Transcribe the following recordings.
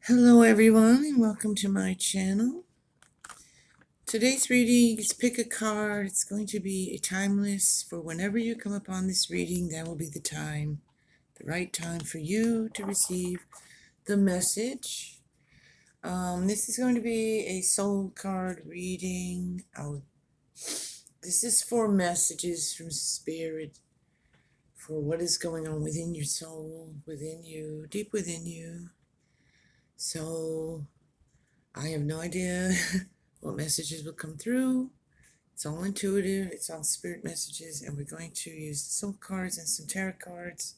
Hello everyone and welcome to my channel. Today's reading is pick a card. It's going to be a timeless for whenever you come upon this reading, that will be the time, the right time for you to receive the message. This is going to be a soul card reading. This is for messages from Spirit for what is going on within your soul, within you, deep within you. So I have no idea what messages will come through. It's all intuitive, it's all spirit messages, and we're going to use the soul cards and some tarot cards,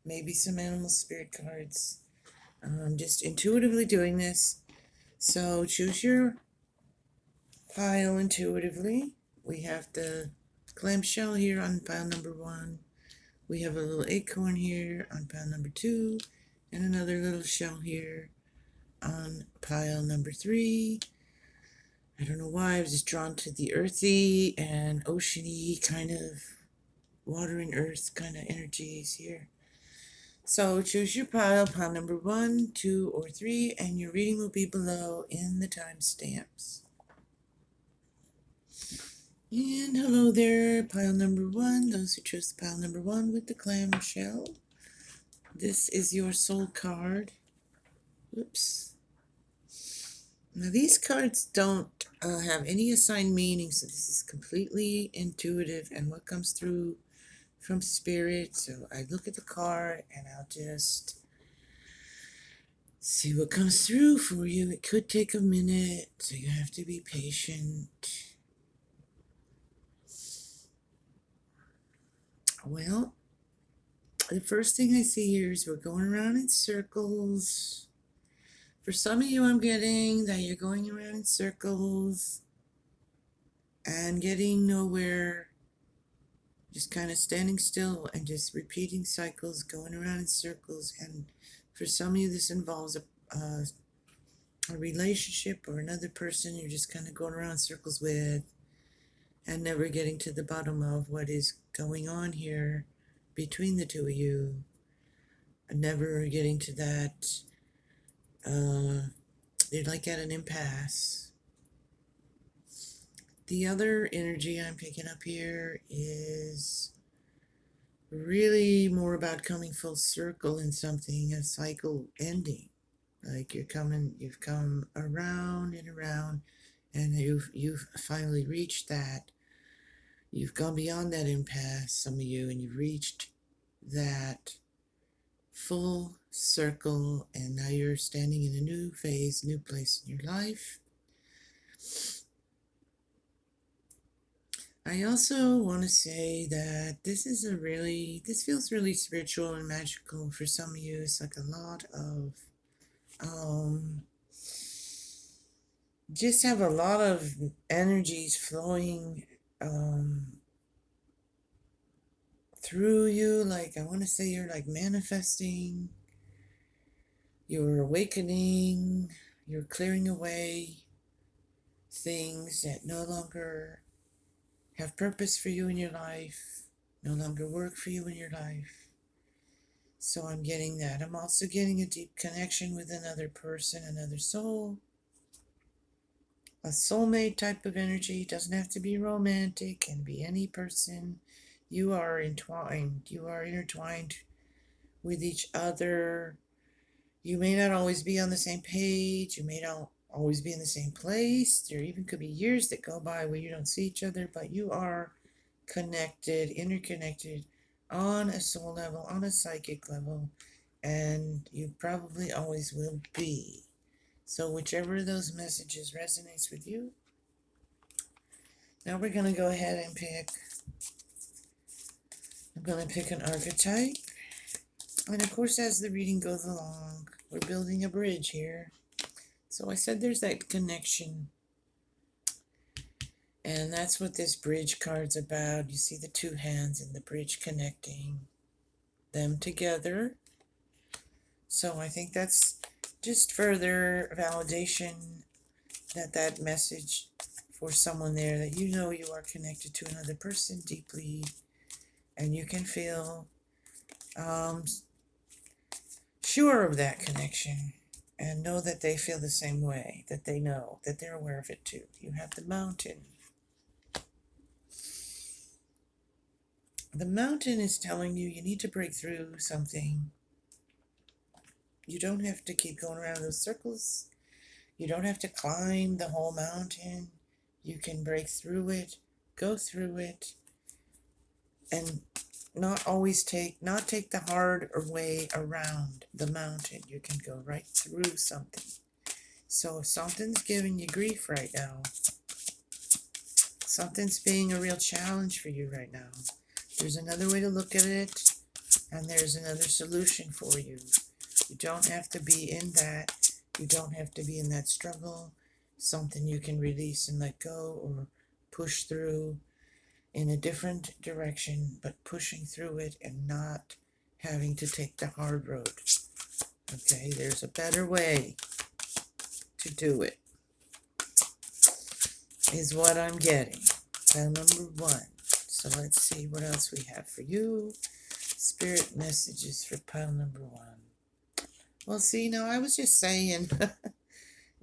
maybe some animal spirit cards. Just intuitively doing this. So choose your pile intuitively. We have the clamshell here on pile number 1. We have a little acorn here on pile number 2, and another little shell here on pile number 3. I don't know why I was just drawn to the earthy and oceany kind of water and earth kind of energies here. So choose your pile number 1, 2, or 3, and your reading will be below in the timestamps. And hello there, pile number 1, those who chose pile number 1 with the clamshell. This is your soul card. Oops. Now these cards don't have any assigned meaning, so this is completely intuitive and what comes through from Spirit. So I look at the card and I'll just see what comes through for you. It could take a minute, so you have to be patient. Well, the first thing I see here is we're going around in circles. For some of you, I'm getting that you're going around in circles and getting nowhere, just kind of standing still and just repeating cycles, going around in circles. And for some of you, this involves a relationship or another person you're just kind of going around in circles with and never getting to the bottom of what is going on here between the two of you, and never getting to that. You're like at an impasse. The other energy I'm picking up here is really more about coming full circle in something, a cycle ending. Like you've come around and around, and you've finally reached that. You've gone beyond that impasse, some of you, and you've reached that full circle, and now you're standing in a new phase, new place in your life. I also want to say that this feels really spiritual and magical for some of you. It's like a lot of, just have a lot of energies flowing through you. Like I want to say you're like manifesting, you're awakening, you're clearing away things that no longer have purpose for you in your life, no longer work for you in your life. So I'm getting that. I'm also getting a deep connection with another person, another soul. A soulmate type of energy. Doesn't have to be romantic, can be any person. You are entwined. You are intertwined with each other. You may not always be on the same page. You may not always be in the same place. There even could be years that go by where you don't see each other, but you are connected, interconnected on a soul level, on a psychic level, and you probably always will be. So whichever of those messages resonates with you. Now we're going to go ahead and I'm going to pick an archetype. And of course, as the reading goes along, we're building a bridge here. So I said there's that connection. And that's what this bridge card's about. You see the two hands in the bridge connecting them together. So I think that's just further validation that message for someone there, that you know you are connected to another person deeply, and you can feel sure of that connection. and know that they feel the same way, that they know, that they're aware of it too. You have the mountain. The mountain is telling you you need to break through something. You don't have to keep going around those circles. You don't have to climb the whole mountain. You can break through it, go through it, and not take the hard way around the mountain. You can go right through something. So if something's giving you grief right now, something's being a real challenge for you right now, there's another way to look at it, and there's another solution for you. You don't have to be in that. You don't have to be in that struggle. Something you can release and let go, or push through in a different direction, but pushing through it and not having to take the hard road. Okay, there's a better way to do it, is what I'm getting. Pile number 1. So let's see what else we have for you. Spirit messages for pile number 1. Well, see, now I was just saying,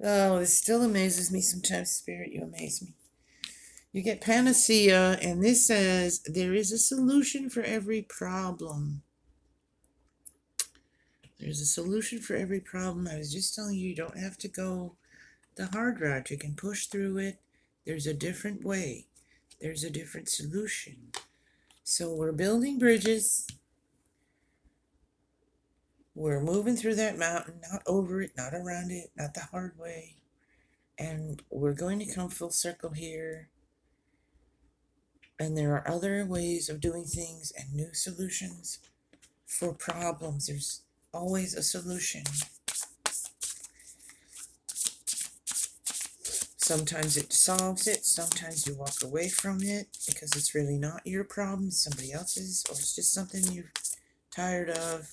oh, this still amazes me sometimes, Spirit, you amaze me. You get panacea, and this says there is a solution for every problem. There's a solution for every problem. I was just telling you, you don't have to go the hard route. You can push through it. There's a different way. There's a different solution. So we're building bridges. We're moving through that mountain, not over it, not around it, not the hard way. And we're going to come full circle here. And there are other ways of doing things and new solutions for problems. There's always a solution. Sometimes it solves it. Sometimes you walk away from it because it's really not your problem, it's somebody else's, or it's just something you're tired of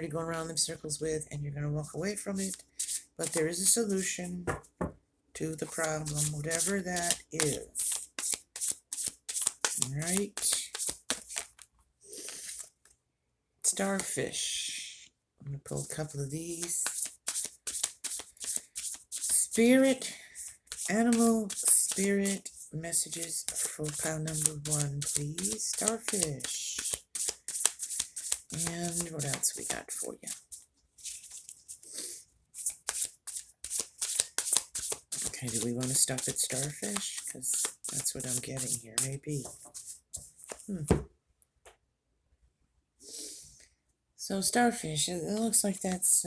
going around them circles with, and you're going to walk away from it. But there is a solution to the problem, whatever that is. All right. Starfish. I'm going to pull a couple of these. Animal spirit messages for pile number 1, please. Starfish. And what else we got for you? Okay, do we want to stop at starfish? Because that's what I'm getting here, maybe. So starfish, it looks like that's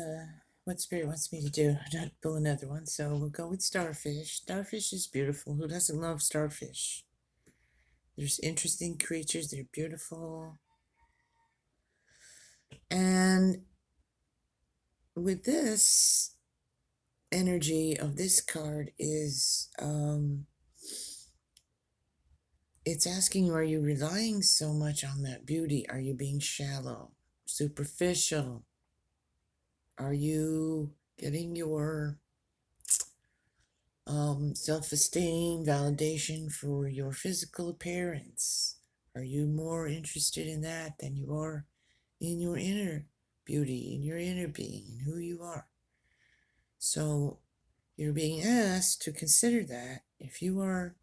what Spirit wants me to do. Not pull another one, so we'll go with starfish. Starfish is beautiful. Who doesn't love starfish? There's interesting creatures. They're beautiful. And with this energy of this card is, it's asking you, are you relying so much on that beauty? Are you being shallow, superficial? Are you getting your self-esteem, validation for your physical appearance? Are you more interested in that than you are in your inner beauty, in your inner being, in who you are? So you're being asked to consider that if you are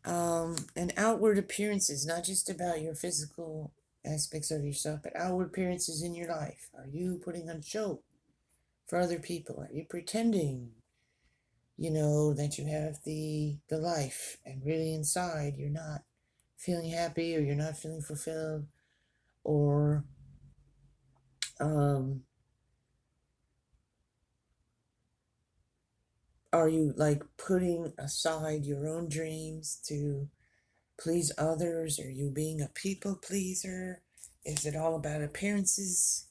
and outward appearances, not just about your physical aspects of yourself, but outward appearances in your life. Are you putting on a show for other people? Are you pretending, that you have the life, and really inside you're not feeling happy, or you're not feeling fulfilled, or are you like putting aside your own dreams to please others? Are you being a people pleaser? Is it all about appearances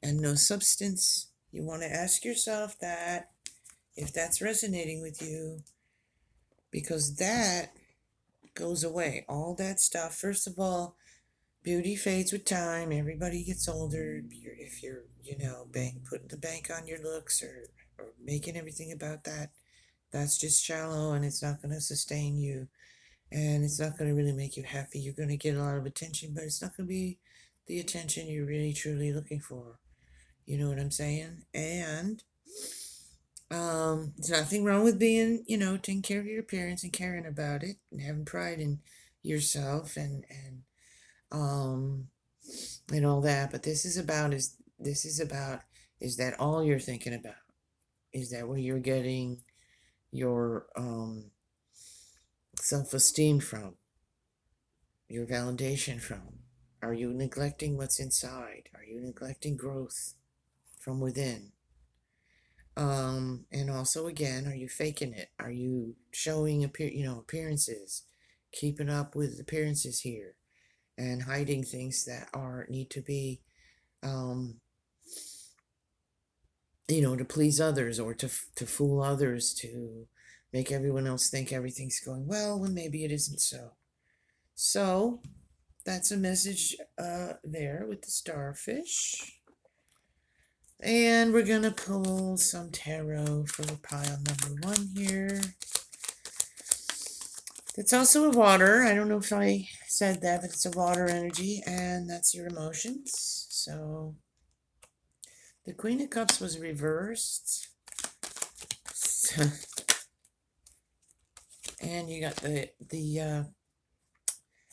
and no substance? You want to ask yourself that, if that's resonating with you, because that goes away. All that stuff. First of all, beauty fades with time. Everybody gets older. If you're, putting the bank on your looks, or making everything about that, that's just shallow, and it's not going to sustain you. And it's not going to really make you happy. You're going to get a lot of attention, but it's not going to be the attention you're really truly looking for. You know what I'm saying? And there's nothing wrong with being, taking care of your appearance and caring about it and having pride in yourself um and all that. But is that all you're thinking about? Is that where you're getting your self-esteem from, your validation from? Are you neglecting what's inside? Are you neglecting growth from within? And also, again, are you faking it? Are you showing appearances, keeping up with appearances here, and hiding things that need to be, to please others, or to fool others, to make everyone else think everything's going well when maybe it isn't so. So that's a message there with the starfish. And we're going to pull some tarot for pile number 1 here. It's also a water. I don't know if I said that, but it's a water energy, and that's your emotions. So the Queen of Cups was reversed. And you got the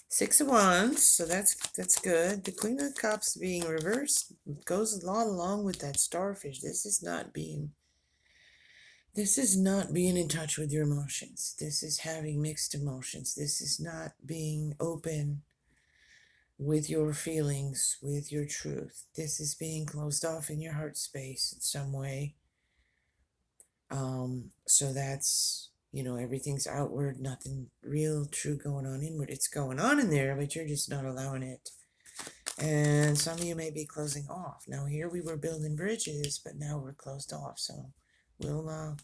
Six of Wands, so that's good. The Queen of Cups being reversed goes a lot along with that starfish. This is not being in touch with your emotions. This is having mixed emotions. This is not being open with your feelings, with your truth. This is being closed off in your heart space in some way. So that's, everything's outward, nothing real, true going on inward. It's going on in there, but you're just not allowing it. And some of you may be closing off. Now here we were building bridges, but now we're closed off. So we're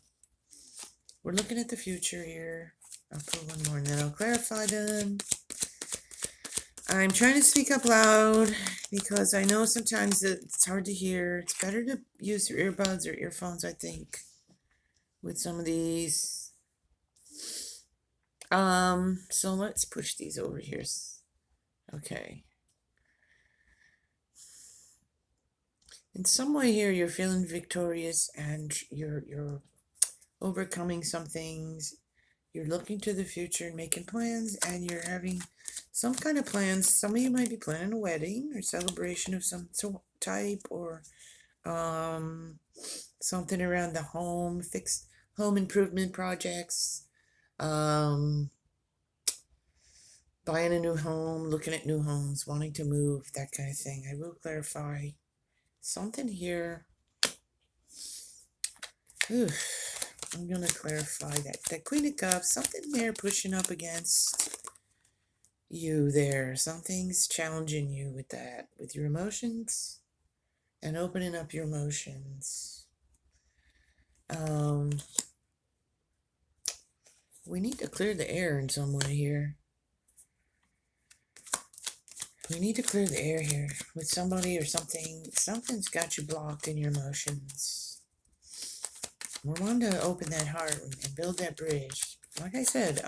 looking at the future here. I'll pull one more and then I'll clarify them. I'm trying to speak up loud because I know sometimes it's hard to hear. It's better to use your earbuds or earphones, I think, with some of these. So let's push these over here. Okay. In some way here, you're feeling victorious and you're overcoming some things. You're looking to the future and making plans, and you're having some kind of plans. Some of you might be planning a wedding or celebration of some type, or something around the home, fixed home improvement projects, buying a new home, looking at new homes, wanting to move, that kind of thing. I will clarify something here. I'm going to clarify that Queen of Cups, something there pushing up against you there. Something's challenging you with that, with your emotions and opening up your emotions. We need to clear the air in some way here. We need to clear the air here with somebody or something. Something's got you blocked in your emotions. We're wanting to open that heart and build that bridge. Like I said,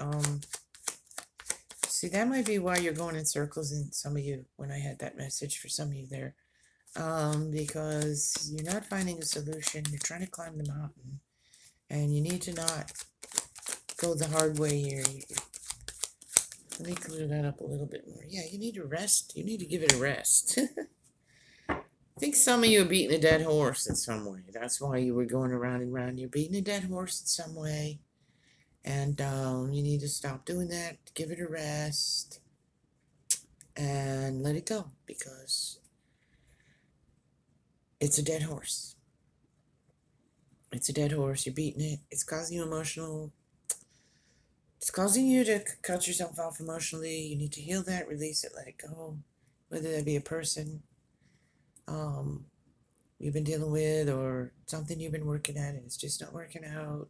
see, that might be why you're going in circles in some of you when I had that message for some of you there. Because you're not finding a solution. You're trying to climb the mountain. And you need to not go the hard way here. Let me clear that up a little bit more. Yeah, you need to rest. You need to give it a rest. I think some of you are beating a dead horse in some way. That's why you were going around and around. You're beating a dead horse in some way. And you need to stop doing that. Give it a rest. And let it go. Because it's a dead horse. It's a dead horse. You're beating it. It's causing you It's causing you to cut yourself off emotionally. You need to heal that, release it, let it go. Whether that be a person you've been dealing with, or something you've been working at and it's just not working out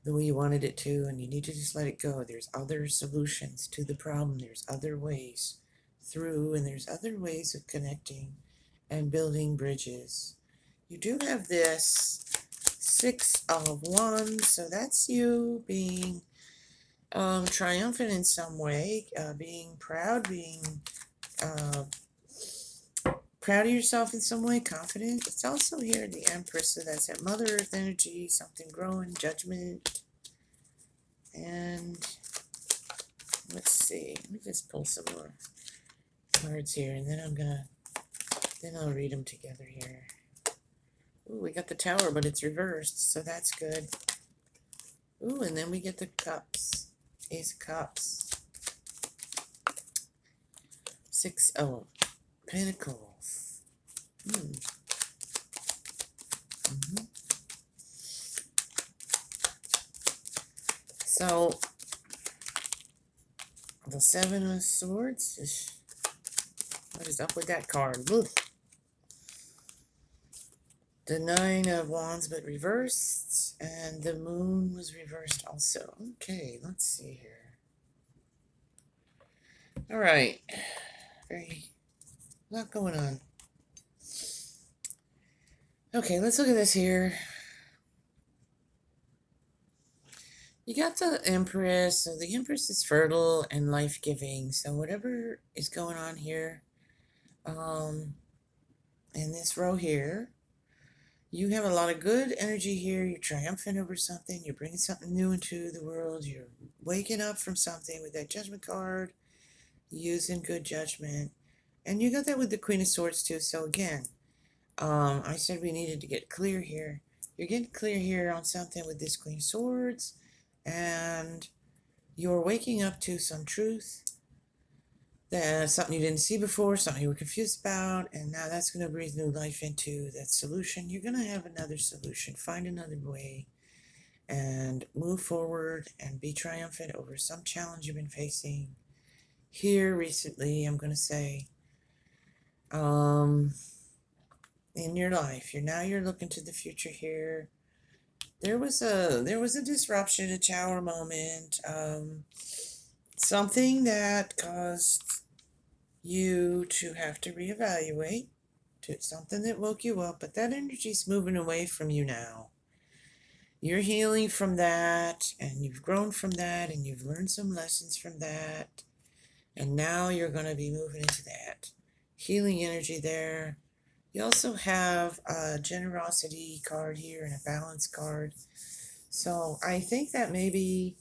the way you wanted it to, and you need to just let it go. There's other solutions to the problem. There's other ways through, and there's other ways of connecting and building bridges. You do have this Six of Wands, so that's you being triumphant in some way, being proud, being proud of yourself in some way, confident. It's also here the Empress, so that's that Mother Earth energy, something growing, judgment. And let's see, let me just pull some more cards here, and then I'll read them together here. Ooh, we got the Tower, but it's reversed, so that's good. Ooh, and then we get the Cups, Ace of Cups. 6 of Pentacles. So, the 7 of Swords. What is up with that card? Oof. The 9 of Wands, but reversed. And the Moon was reversed also. Okay, let's see here. Alright. Very lot going on. Okay, let's look at this here. You got the Empress, so the Empress is fertile and life-giving. So whatever is going on here, in this row here, you have a lot of good energy here. You're triumphant over something. You're bringing something new into the world. You're waking up from something with that Judgment card, using good judgment. And you got that with the Queen of Swords too. So again, I said we needed to get clear here. You're getting clear here on something with this Queen of Swords. And you're waking up to some truth, that something you didn't see before, something you were confused about, and now that's going to breathe new life into that solution. You're going to have another solution, find another way, and move forward and be triumphant over some challenge you've been facing here recently. I'm going to say, in your life, you're looking to the future here. There was a disruption, a Tower moment, something that caused you to have to reevaluate, to something that woke you up, but that energy's moving away from you now. You're healing from that, and you've grown from that, and you've learned some lessons from that, and now you're going to be moving into that healing energy there. You also have a generosity card here and a balance card. So I think that maybe,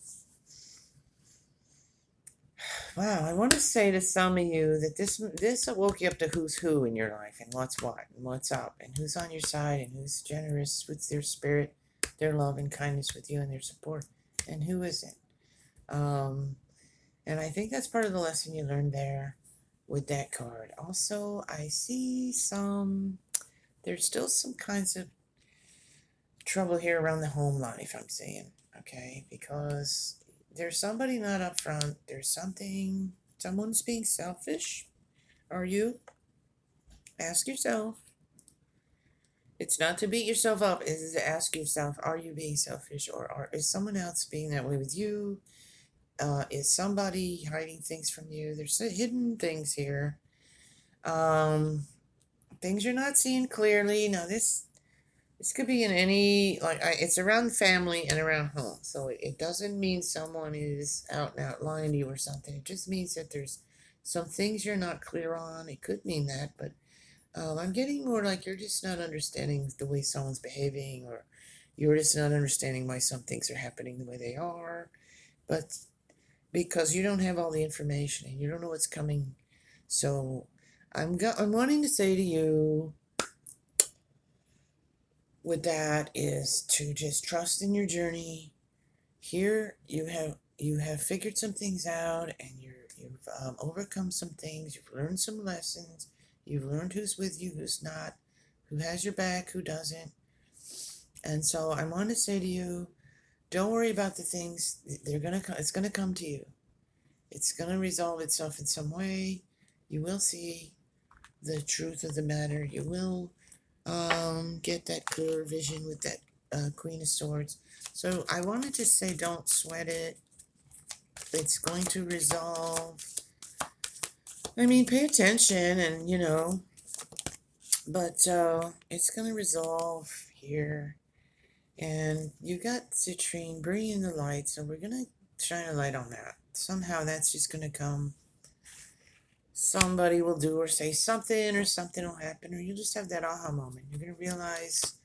wow, I want to say to some of you that this woke you up to who's who in your life, and what's what, and what's up, and who's on your side, and who's generous with their spirit, their love and kindness with you, and their support, and who isn't. And I think that's part of the lesson you learned there with that card. Also, I see there's still some kinds of trouble here around the home life, I'm saying, okay? Because there's somebody not up front. There's someone's being selfish. Are you? Ask yourself. It's not to beat yourself up. It's to ask yourself, are you being selfish? Or is someone else being that way with you? Is somebody hiding things from you? There's hidden things here. Things you're not seeing clearly. Now, this could be in any, it's around family and around home. So it doesn't mean someone is out and out lying to you or something. It just means that there's some things you're not clear on. It could mean that, but I'm getting more like you're just not understanding the way someone's behaving, or you're just not understanding why some things are happening the way they are. But because you don't have all the information and you don't know what's coming. So I'm wanting to say to you, with that, is to just trust in your journey. Here you have figured some things out, and you've overcome some things. You've learned some lessons. You've learned who's with you, who's not, who has your back, who doesn't. And so I want to say to you, don't worry about the things. It's gonna come to you. It's gonna resolve itself in some way. You will see the truth of the matter. You will get that clear vision with that Queen of Swords. So I wanted to say, don't sweat it. It's going to resolve. I mean, pay attention, and but it's going to resolve here. And you got citrine, bring in the light, so we're going to shine a light on that. Somehow that's just going to come. somebody will do or say something, or something will happen, or you'll just have that aha moment. You're going to realize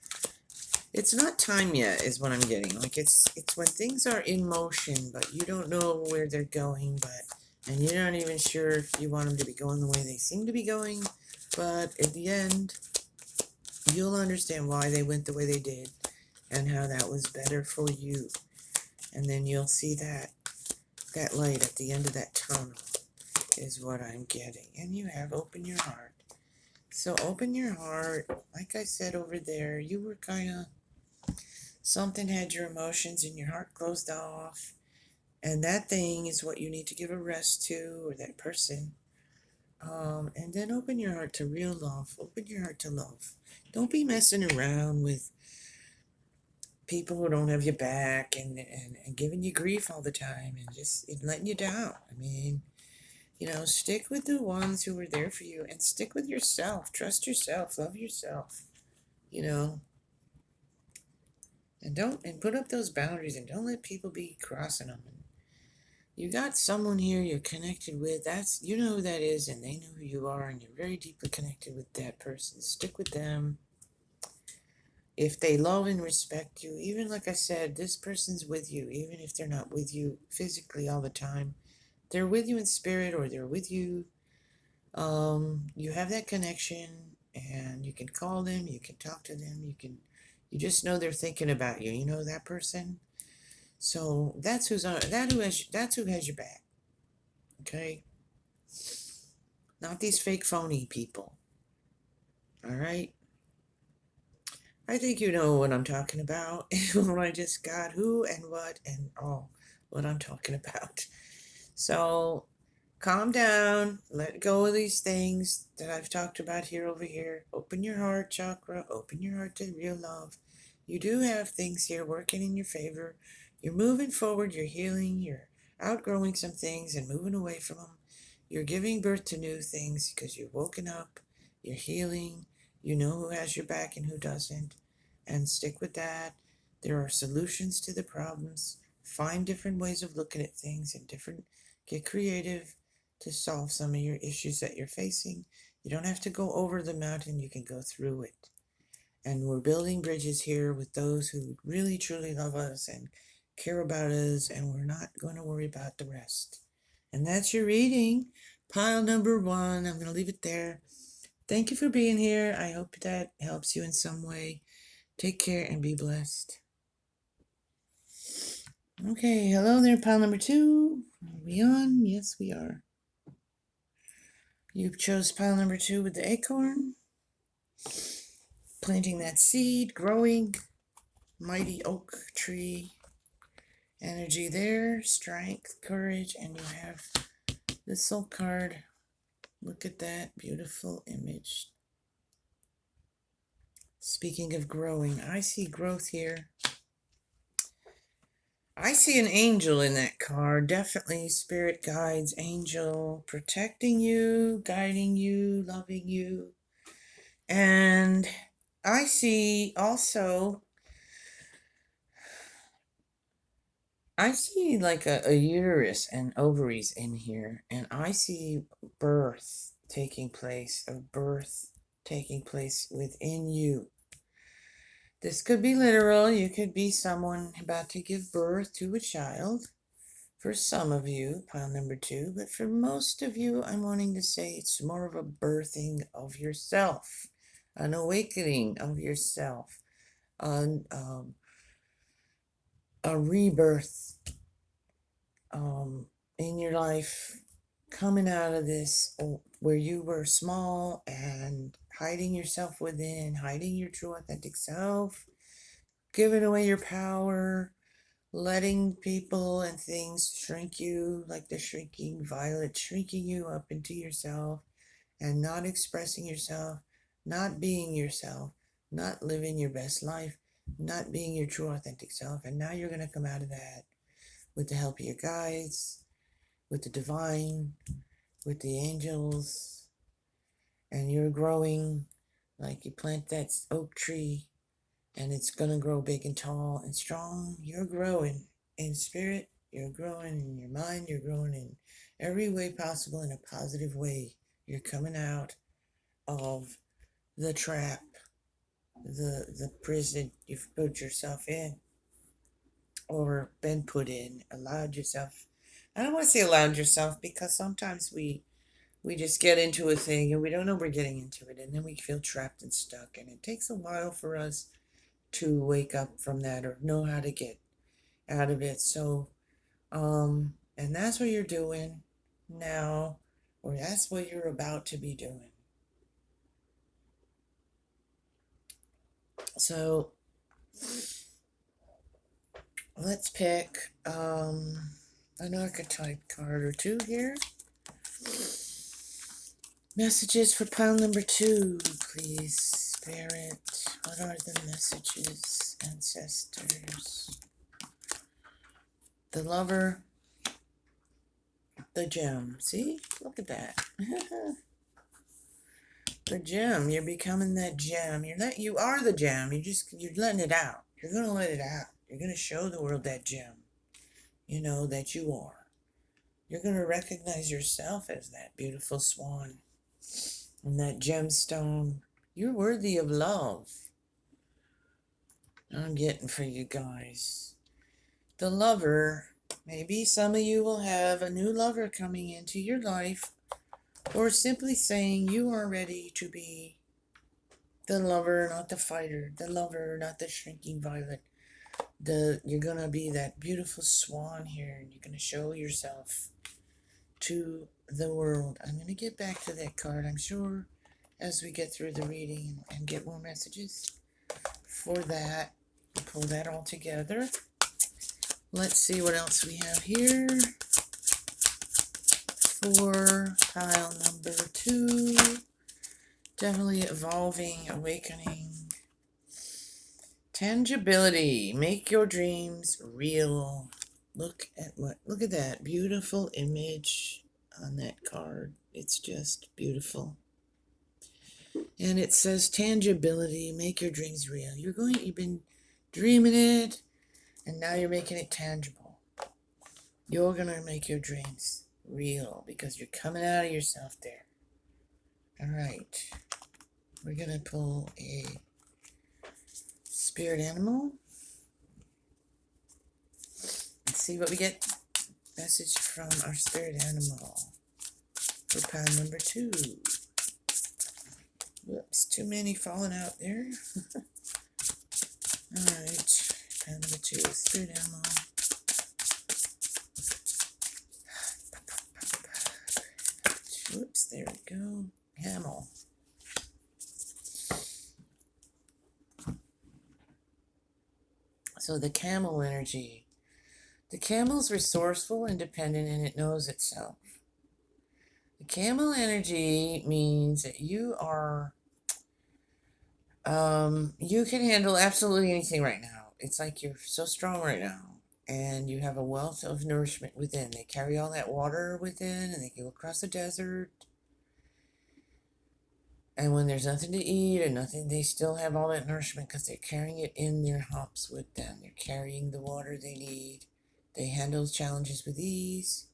it's not time yet, is what I'm getting. Like it's when things are in motion, but you don't know where they're going, and you're not even sure if you want them to be going the way they seem to be going. But at the end, you'll understand why they went the way they did and how that was better for you. And then you'll see that light at the end of that tunnel is what I'm getting. And you have open your heart. So open your heart. Like I said over there, you were kind of, something had your emotions and your heart closed off. And that thing is what you need to give a rest to, or that person. And then open your heart to real love. Open your heart to love. Don't be messing around with people who don't have your back and giving you grief all the time and just letting you down. I mean, stick with the ones who are there for you, and stick with yourself. Trust yourself. Love yourself. And put up those boundaries, and don't let people be crossing them. And you got someone here you're connected with. You know who that is, and they know who you are, and you're very deeply connected with that person. Stick with them. If they love and respect you, even like I said, this person's with you, even if they're not with you physically all the time, they're with you in spirit, or they're with you. You have that connection, and you can call them, you can talk to them, you just know they're thinking about you. You know that person. So that's who has your back. Okay? Not these fake phony people. All right? I think you know what I'm talking about. When I just got who and what and all what I'm talking about. So calm down. Let go of these things that I've talked about here over here. Open your heart chakra. Open your heart to real love. You do have things here working in your favor. You're moving forward. You're healing. You're outgrowing some things and moving away from them. You're giving birth to new things because you've woken up. You're healing. You know who has your back and who doesn't. And stick with that. There are solutions to the problems. Find different ways of looking at things and get creative to solve some of your issues that you're facing. You don't have to go over the mountain, you can go through it. And we're building bridges here with those who really truly love us and care about us, and we're not going to worry about the rest. And that's your reading, pile number 1. I'm going to leave it there. Thank you for being here. I hope that helps you in some way. Take care and be blessed. Okay, hello there, pile number 2. Are we on? Yes, we are. You chose pile number 2 with the acorn. Planting that seed, growing, mighty oak tree. Energy there, strength, courage, and you have the soul card. Look at that beautiful image. Speaking of growing, I see growth here. I see an angel in that card. Definitely spirit guides, angel, protecting you, guiding you, loving you. And I see also, like a uterus and ovaries in here, and I see birth taking place, within you. This could be literal. You could be someone about to give birth to a child. For some of you, pile number 2, but for most of you, I'm wanting to say it's more of a birthing of yourself, an awakening of yourself, a rebirth in your life, coming out of this where you were small and hiding yourself within, hiding your true authentic self, giving away your power, letting people and things shrink you like the shrinking violet, shrinking you up into yourself and not expressing yourself, not being yourself, not living your best life, not being your true authentic self. And now you're going to come out of that with the help of your guides, with the divine, with the angels, and you're growing like you plant that oak tree and it's going to grow big and tall and strong. You're growing in spirit, You're growing in your mind. You're growing in every way possible, in a positive way. You're coming out of the trap, the prison you've put yourself in, or been put in, allowed yourself. I don't want to say allowed yourself, because sometimes we just get into a thing and we don't know we're getting into it, and then we feel trapped and stuck, and it takes a while for us to wake up from that or know how to get out of it. So and that's what you're doing now, or that's what you're about to be doing. So let's pick an archetype card or two here. Messages for pile number 2, please, Spirit. What are the messages, ancestors? The Lover, the Gem. See? Look at that. The Gem. You're becoming that gem. You are the gem. You're letting it out. You're gonna let it out. You're gonna show the world that gem. You know that you are. You're gonna recognize yourself as that beautiful swan and that gemstone. You're worthy of love. I'm getting for you guys. The Lover. Maybe some of you will have a new lover coming into your life, or simply saying you are ready to be the lover, not the fighter. The lover, not the shrinking violet. You're gonna be that beautiful swan here, and you're gonna show yourself to the world. I'm gonna get back to that card, I'm sure, as we get through the reading and get more messages for that. Pull that all together. Let's see what else we have here for pile number 2. Definitely evolving, awakening. Tangibility. Make your dreams real. Look at that beautiful image on that card. It's just beautiful. And it says tangibility. Make your dreams real. You've been dreaming it, and now you're making it tangible. You're gonna make your dreams real because you're coming out of yourself there. All right. We're gonna pull a spirit animal and see what we get. Message from our spirit animal for pile number 2. Whoops, too many falling out there. Alright, pile number 2, spirit animal. Whoops, there we go. Camel. So the camel energy. The camel's resourceful, independent, and it knows itself. The camel energy means that you are, you can handle absolutely anything right now. It's like you're so strong right now, and you have a wealth of nourishment within. They carry all that water within, and they go across the desert. And when there's nothing to eat and nothing, they still have all that nourishment because they're carrying it in their hops with them. They're carrying the water they need. They handle challenges with ease.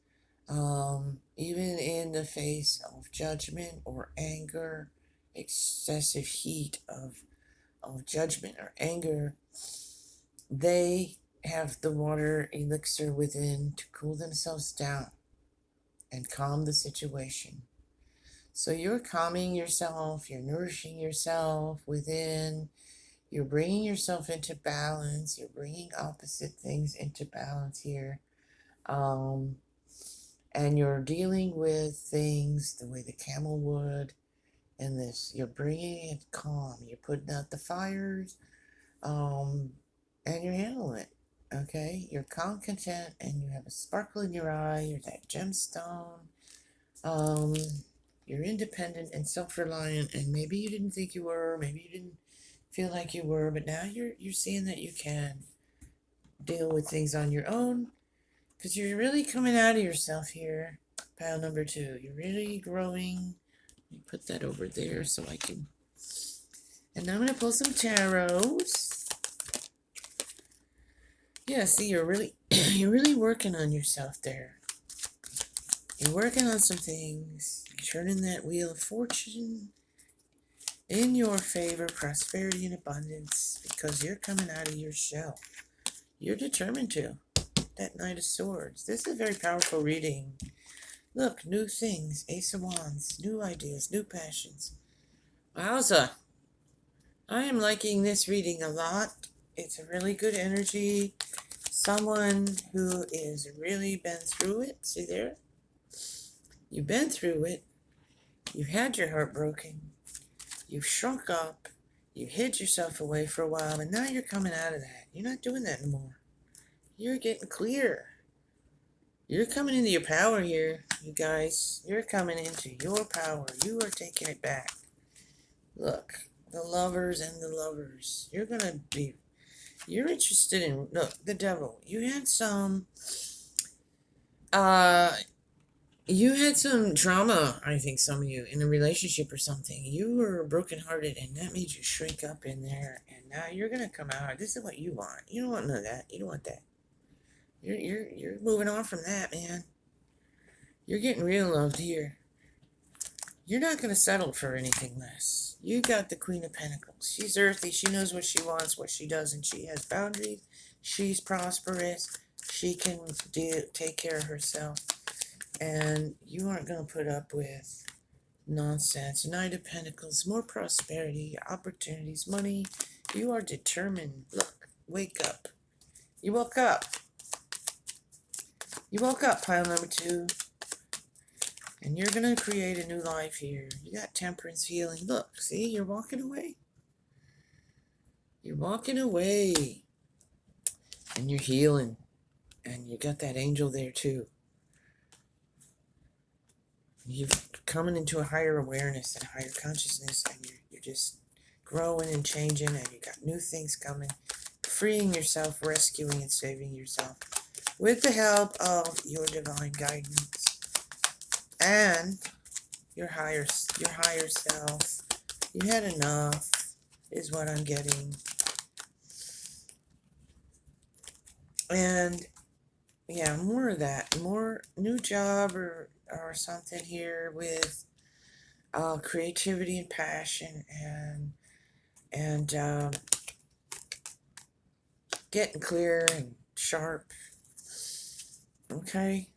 Even in the face of judgment or anger, excessive heat of judgment or anger, they have the water elixir within to cool themselves down and calm the situation. So you're calming yourself, you're nourishing yourself within, you're bringing yourself into balance, you're bringing opposite things into balance here. And you're dealing with things the way the camel would, and you're bringing it calm. You're putting out the fires, and you're handling it. Okay, you're calm, content, and you have a sparkle in your eye. You're that gemstone. You're independent and self-reliant, and maybe you didn't think you were. Maybe you didn't feel like you were, but now you're seeing that you can deal with things on your own. Because you're really coming out of yourself here, pile number 2. You're really growing. Let me put that over there so I can. And now I'm going to pull some tarots. Yeah, see, you're really You're really working on yourself there. You're working on some things, turning that wheel of fortune in your favor, prosperity and abundance, because you're coming out of your shell. You're determined to. That Knight of Swords. This is a very powerful reading. Look, new things, Ace of Wands, new ideas, new passions. Wowza. I am liking this reading a lot. It's a really good energy. Someone who is really been through it. See there? You've been through it. You've had your heart broken. You've shrunk up. You hid yourself away for a while, and now you're coming out of that. You're not doing that anymore. You're getting clear. You're coming into your power here, you guys. You're coming into your power. You are taking it back. Look, the lovers and the lovers. You're interested in, look, the devil. You had some drama, I think, some of you, in a relationship or something. You were brokenhearted, and that made you shrink up in there, and now you're going to come out. This is what you want. You don't want none of that. You don't want that. You're moving on from that, man. You're getting real loved here. You're not going to settle for anything less. You got the Queen of Pentacles. She's earthy. She knows what she wants, what she doesn't. She has boundaries. She's prosperous. She can take care of herself. And you aren't going to put up with nonsense. Knight of Pentacles, more prosperity, opportunities, money. You are determined. Look, wake up. You woke up. You woke up, pile number 2. And you're going to create a new life here. You got temperance, healing. Look, see, you're walking away. You're walking away. And you're healing. And you got that angel there too. You're coming into a higher awareness and a higher consciousness. And you're just growing and changing. And you got new things coming. Freeing yourself, rescuing and saving yourself. With the help of your divine guidance. And your higher self. You had enough, is what I'm getting. And yeah, more of that. More new job or something here with creativity and passion and getting clear and sharp. Okay?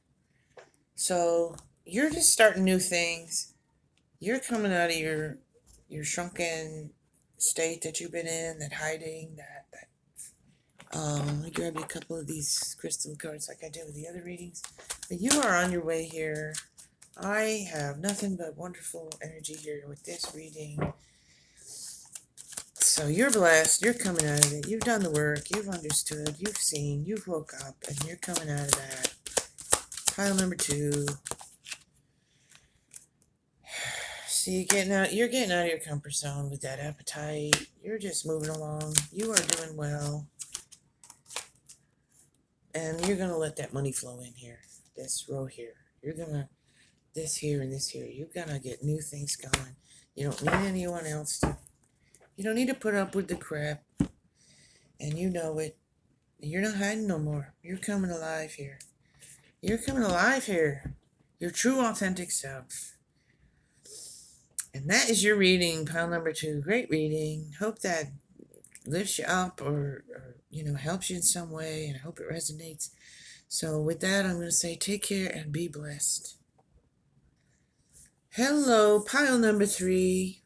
So you're just starting new things. You're coming out of your shrunken state that you've been in, that hiding, that I grabbed a couple of these crystal cards like I did with the other readings. But you are on your way here. I have nothing but wonderful energy here with this reading. So you're blessed. You're coming out of it. You've done the work. You've understood. You've seen. You've woke up. And you're coming out of that. Pile number 2. See, you're getting out of your comfort zone with that appetite. You're just moving along. You are doing well. And you're going to let that money flow in here. This row here. You're going to, this here and this here. You're going to get new things going. You don't need anyone else to, you don't need to put up with the crap. And you know it. You're not hiding no more. You're coming alive here. You're coming alive here. Your true authentic self. And that is your reading, pile number 2. Great reading. Hope that lifts you up or helps you in some way, and I hope it resonates. So with that, I'm going to say take care and be blessed. Hello, pile number 3.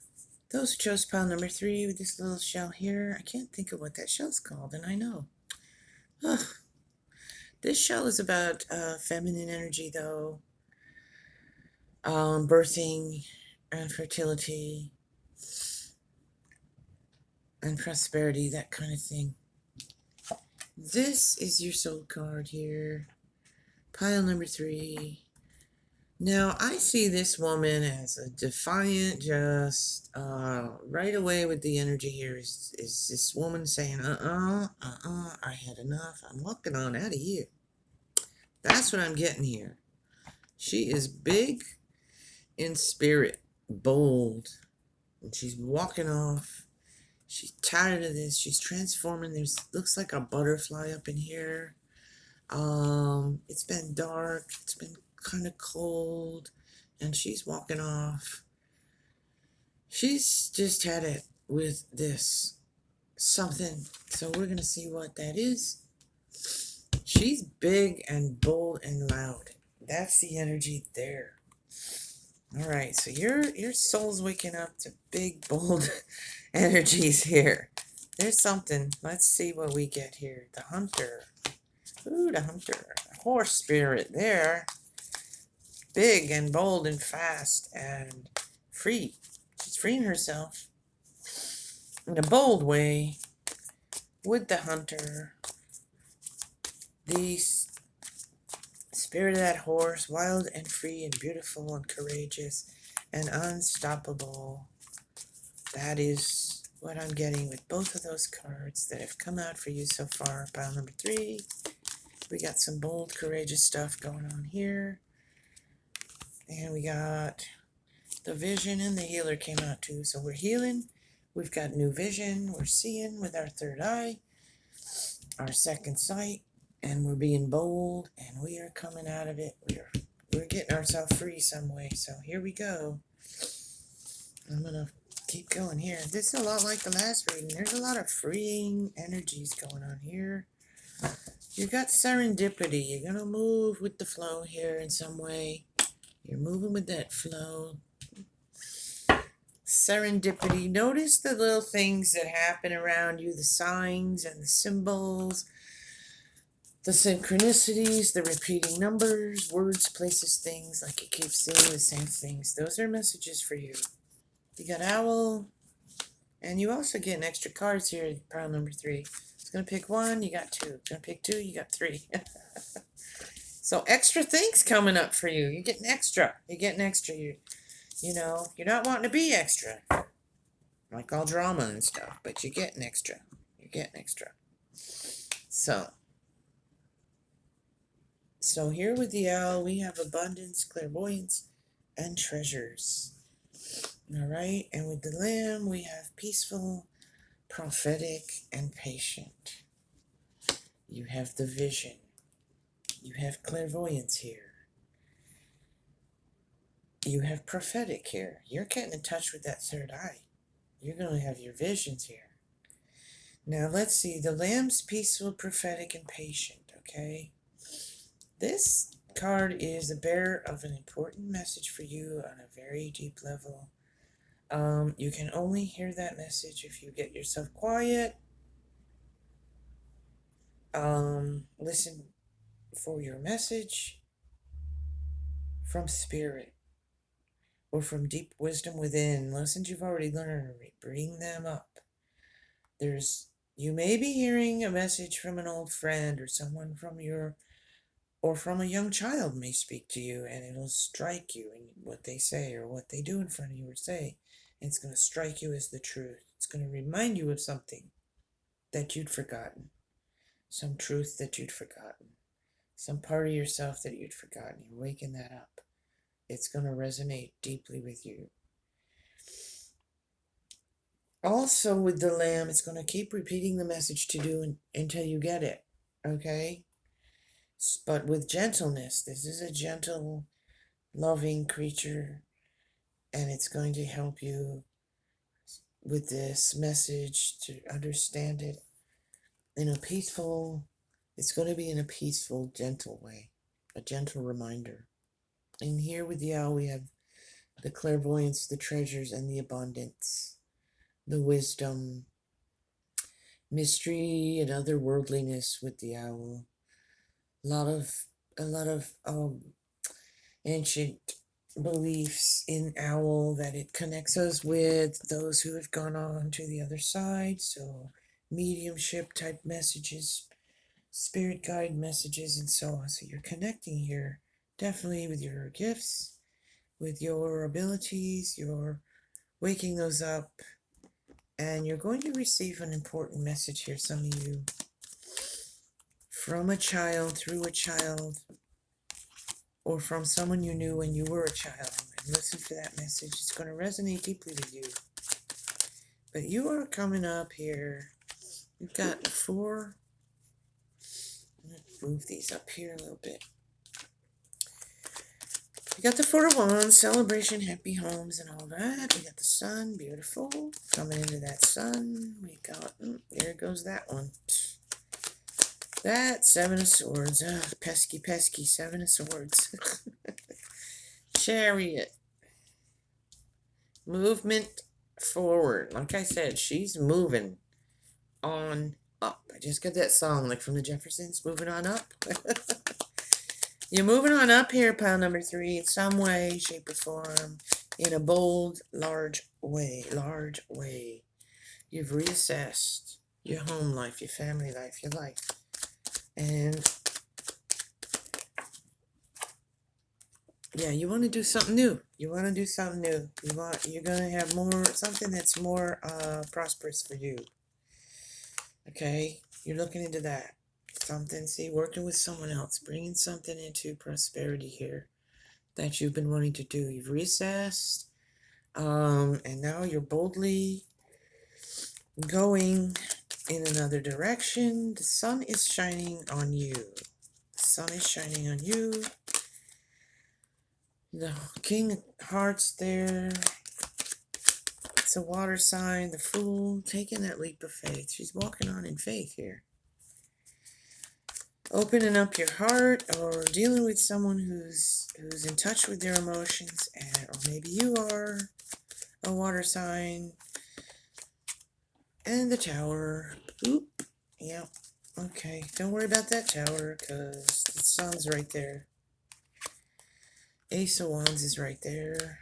Those who chose pile number 3 with this little shell here, I can't think of what that shell's called, and I know. Ugh. This shell is about feminine energy, though. Birthing and fertility and prosperity, that kind of thing. This is your soul card here. Pile number 3. Now, I see this woman as a defiant, just right away with the energy here is this woman saying, I had enough. I'm walking on out of here. That's what I'm getting here. She is big in spirit, bold, and she's walking off. She's tired of this. She's transforming. Looks like a butterfly up in here. It's been dark, it's been kind of cold, and she's walking off. She's just had it with this something, so we're gonna see what that is. She's big and bold and loud. That's the energy there. All right, so your soul's waking up to big, bold energies here. There's something. Let's see what we get here. The hunter. Ooh, the hunter. Horse spirit there. Big and bold and fast and free. She's freeing herself in a bold way with the hunter. The spirit of that horse, wild and free and beautiful and courageous and unstoppable. That is what I'm getting with both of those cards that have come out for you so far. Pile number 3. We got some bold, courageous stuff going on here. And we got the vision and the healer came out too. So we're healing. We've got new vision. We're seeing with our third eye, our second sight, and we're being bold, and we are coming out of it. We're getting ourselves free some way. So here we go. I'm gonna keep going here. This is a lot like the last reading. There's a lot of freeing energies going on here. You got serendipity. You're gonna move with the flow here in some way. You're moving with that flow. Serendipity. Notice the little things that happen around you, the signs and the symbols, the synchronicities, the repeating numbers, words, places, things, like you keep seeing the same things. Those are messages for you. You got owl, and you also get extra cards here, pile number 3. It's going to pick 1, you got 2. It's going to pick 2, you got 3. So extra things coming up for you. You're getting extra. You're getting extra. You know, you're not wanting to be extra. Like all drama and stuff, but you're getting extra. You're getting extra. So here with the owl, we have abundance, clairvoyance, and treasures. All right, and with the lamb, we have peaceful, prophetic, and patient. You have the vision. You have clairvoyance here. You have prophetic here. You're getting in touch with that third eye. You're going to have your visions here. Now let's see. The lamb's peaceful, prophetic, and patient, okay? This card is the bearer of an important message for you on a very deep level. You can only hear that message if you get yourself quiet. Listen for your message from spirit or from deep wisdom within. Lessons you've already learned, bring them up. You may be hearing a message from an old friend or someone or from a young child may speak to you, and it'll strike you in what they say or what they do in front of you or say. And it's going to strike you as the truth. It's going to remind you of something that you'd forgotten. Some truth that you'd forgotten. Some part of yourself that you'd forgotten. You're waking that up. It's going to resonate deeply with you. Also with the lamb, it's going to keep repeating the message to you until you get it. Okay? But with gentleness. This is a gentle, loving creature, and it's going to help you with this message to understand it in a peaceful, it's going to be in a peaceful, gentle way, a gentle reminder. And here with the owl, we have the clairvoyance, the treasures, and the abundance, the wisdom, mystery, and otherworldliness with the owl. A lot of ancient beliefs in owl that it connects us with those who have gone on to the other side. So mediumship type messages, spirit guide messages, and so on. So you're connecting here definitely with your gifts, with your abilities. You're waking those up, and you're going to receive an important message here, some of you, from a child, through a child, or from someone you knew when you were a child. And listen for that message. It's going to resonate deeply with you. But you are coming up here. You've got 4. Move these up here a little bit. We got the Four of Wands, celebration, happy homes, and all that. We got the sun, beautiful. Coming into that sun. We got, there goes that one. That Seven of Swords. Pesky, pesky Seven of Swords. Chariot. Movement forward. Like I said, she's moving on up. I just got that song like from the Jeffersons, moving on up. You're moving on up here, pile number 3, in some way, shape, or form, in a bold, large way. You've reassessed your home life, your family life, your life. And yeah, you want to do something new. You're going to have more, something that's more prosperous for you. Okay? You're looking into that. Something, see, working with someone else, bringing something into prosperity here that you've been wanting to do. You've reassessed, and now you're boldly going in another direction. The sun is shining on you. The sun is shining on you. The King of Hearts there. It's a water sign. The Fool taking that leap of faith. She's walking on in faith here. Opening up your heart, or dealing with someone who's in touch with their emotions, or maybe you are a water sign. And the Tower. Oop. Yep. Okay. Don't worry about that Tower, because the sun's right there. Ace of Wands is right there.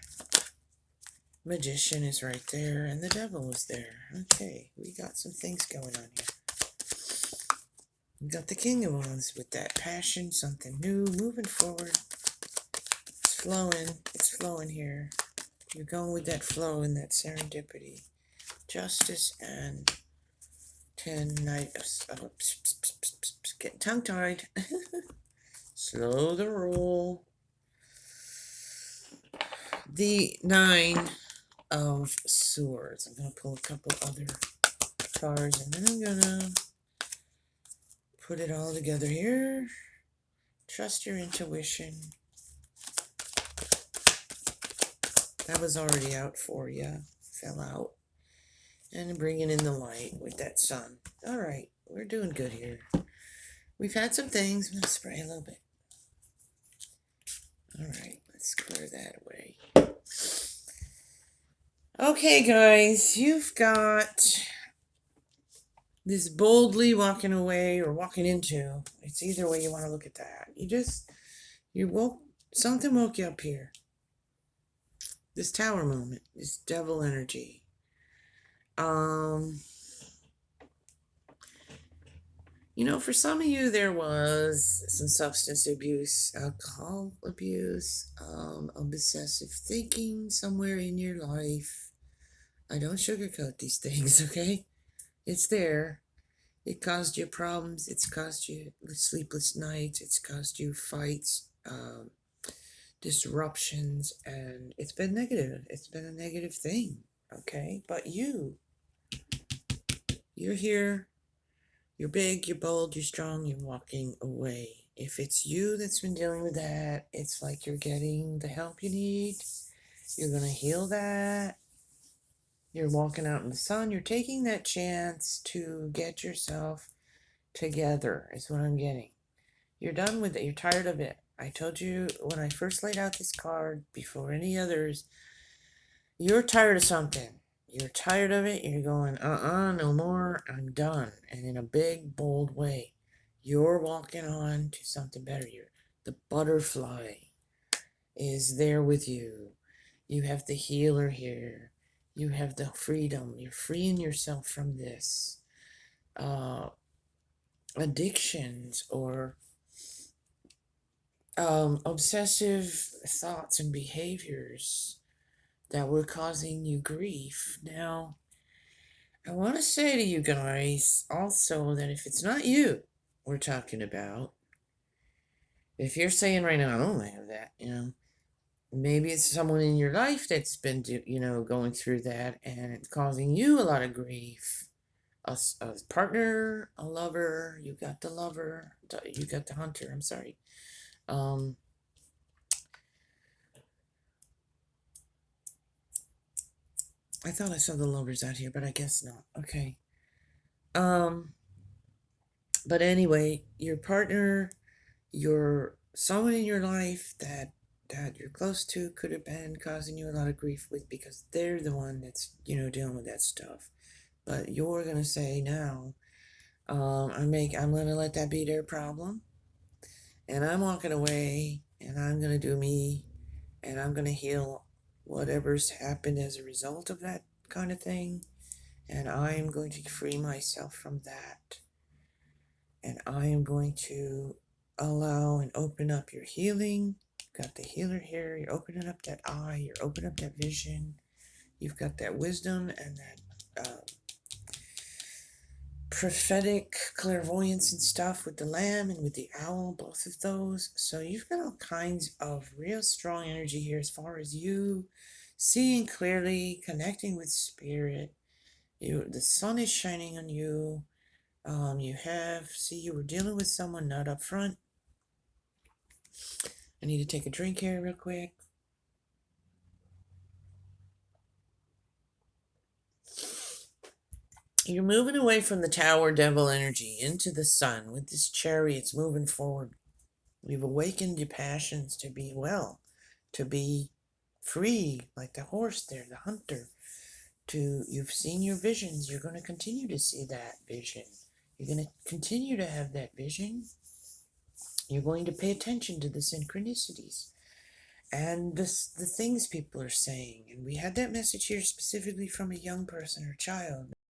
Magician is right there. And the Devil is there. Okay. We got some things going on here. We got the King of Wands with that passion, something new, moving forward. It's flowing. It's flowing here. You're going with that flow and that serendipity. Justice and 10 Knight of... getting tongue-tied. Slow the roll. The 9 of Swords. I'm going to pull a couple other cards, and then I'm going to put it all together here. Trust your intuition. That was already out for you. Fell out. And bringing in the light with that sun. All right. We're doing good here. We've had some things. I'm going to spray a little bit. All right. Let's clear that away. Okay, guys. You've got this boldly walking away or walking into. It's either way you want to look at that. Something woke you up here. This Tower moment, this Devil energy. For some of you, there was some substance abuse, alcohol abuse, obsessive thinking somewhere in your life. I don't sugarcoat these things, okay? It's there. It caused you problems. It's caused you sleepless nights. It's caused you fights, disruptions, and it's been negative. It's been a negative thing, okay? But you're here. You're big, you're bold, you're strong, you're walking away. If it's you that's been dealing with that, it's like you're getting the help you need. You're going to heal that. You're walking out in the sun. You're taking that chance to get yourself together, is what I'm getting. You're done with it. You're tired of it. I told you when I first laid out this card, before any others, you're tired of something. You're tired of it. You're going, no more. I'm done. And in a big, bold way, you're walking on to something better. The butterfly is there with you. You have the healer here. You have the freedom. You're freeing yourself from this addictions or obsessive thoughts and behaviors that were causing you grief. Now, I want to say to you guys also that if it's not you we're talking about, if you're saying right now, I don't have that, maybe it's someone in your life that's been, going through that and it's causing you a lot of grief, a partner, a lover. You got the lover. You got the hunter. I'm sorry. I thought I saw the lovers out here, but I guess not. Okay. But anyway, your partner, someone in your life that you're close to could have been causing you a lot of grief with, because they're the one that's dealing with that stuff. But you're gonna say now, I'm gonna let that be their problem, and I'm walking away, and I'm gonna do me, and I'm gonna heal whatever's happened as a result of that kind of thing, and I am going to free myself from that, and I am going to allow and open up your healing. You've got the healer here. You're opening up that eye. You're opening up that vision. You've got that wisdom and that prophetic clairvoyance and stuff with the lamb and with the owl, both of those. So you've got all kinds of real strong energy here as far as you seeing clearly, connecting with spirit. The sun is shining on you. You were dealing with someone not up front. I need to take a drink here real quick. You're moving away from the tower devil energy into the sun with this chariot's moving forward. You've awakened your passions to be well, to be free, like the horse there, the hunter. You've seen your visions. You're going to continue to see that vision. You're going to continue to have that vision. You're going to pay attention to the synchronicities and the things people are saying. And we had that message here specifically from a young person or child.